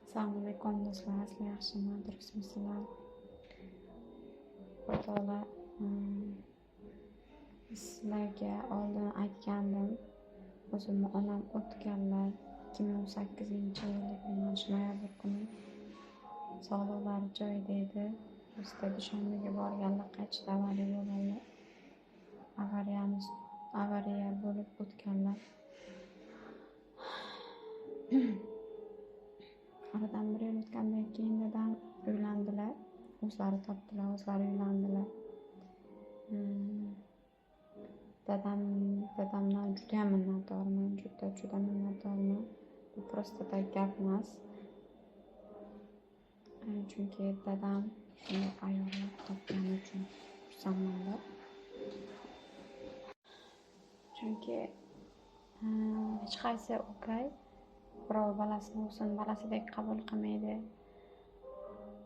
Assalomu alaykum do'stlar, sizlar yaxshimi, durustmisizlar? Xudolar, sizlarga oldin aytgandim. O'zimni onam o'tganlar 2018-yil noyabr kuni sog'liqlari joyida edi. Bizda Dushanbaga borganlar qaytishda avariya bo'lib o'tganlar. Oradan bir yil o'tgandan keyin dadam uylandilar. O'zlari topdilar, o'zlari uylandilar. Dadamdan juda minnatdorman, juda minnatdorman. Bu prosta gap emas. Chunki dadam shunday ayollar topgani uchun xursandman. Chunki hech qaysi o'gay birov balasini o'zini balasidek qabul qilmaydi.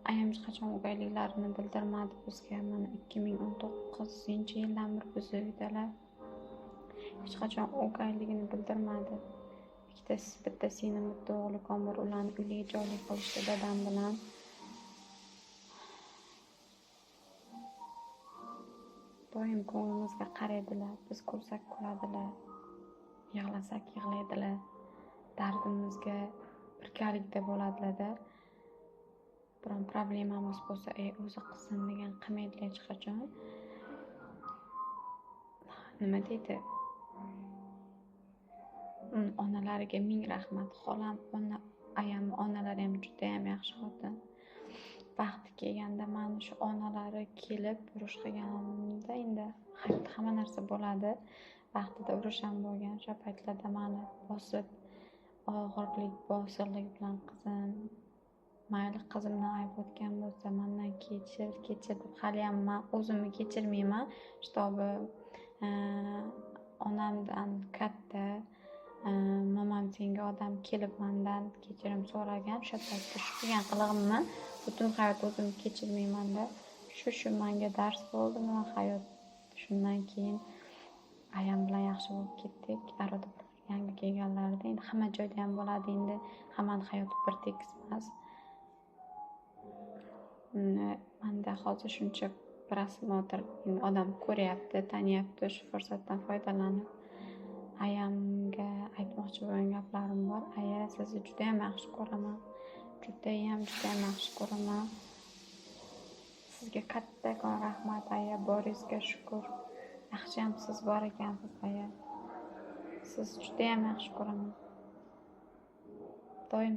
Ayam hech qachon o'gayliklarini bildirmadi bizga. Mana 2019-yildan beri biz uydalar. Hech qachon o'gayligini bildirmadi. Bitta singlim, bitta o'g'li komir, ularni uyli joyli qilishdi dadam bilan. Doim ko'nglimizga qaraydilar, biz ko'rsak kuladilar, yig'lasak yig'laydilar, dardimizga birgalikda bo'ladilar-da. Biron problemamiz bo'lsa, o'zi qilsin degan qilmaydilar hech qachon. Nima deydi? Onalariga ming rahmat. Xolam, ayam onalari ham juda ham yaxshi xotin. Vaqti kelganda mana shu onalari kelib urush qilganimda, endi hayotda hamma narsa bo'ladi. Vaqtida urush ham bo'lgan. O'sha paytlarda meni bosib, og'irlik, bosiqlik bilan mayli qizimdan ayb o'tgan bo'lsa, mendan kechir deb hali ham men o'zimni kechirmayman. Shtobi onamdan katta momam tengi odam kelib mendan kechirim so'ragan. O'sha paytda shu qilgan qilig'imni butun hayot o'zimni kechirmayman-da. Shu menga dars bo'ldi. Men hayot shundan keyin ayam bilan yaxshi bo'lib ketdik. Arada yangi kelganlarida endi hamma joyda ham bo'ladi. Endi hammaning hayoti bir tekis emas. Menda hozir shuncha prosmotr odam ko'ryapti, taniyapti. Shu fursatdan foydalanib ayamga aytmoqchi bo'lgan gaplarim bor. Aya, sizni juda ham yaxshi ko'raman. Juda ham yaxshi ko'raman. Sizga kattakon rahmat aya, boringizga shukur. Yaxshi ham siz bor ekansiz aya. Siz juda ham yaxshi ko'raman. Doim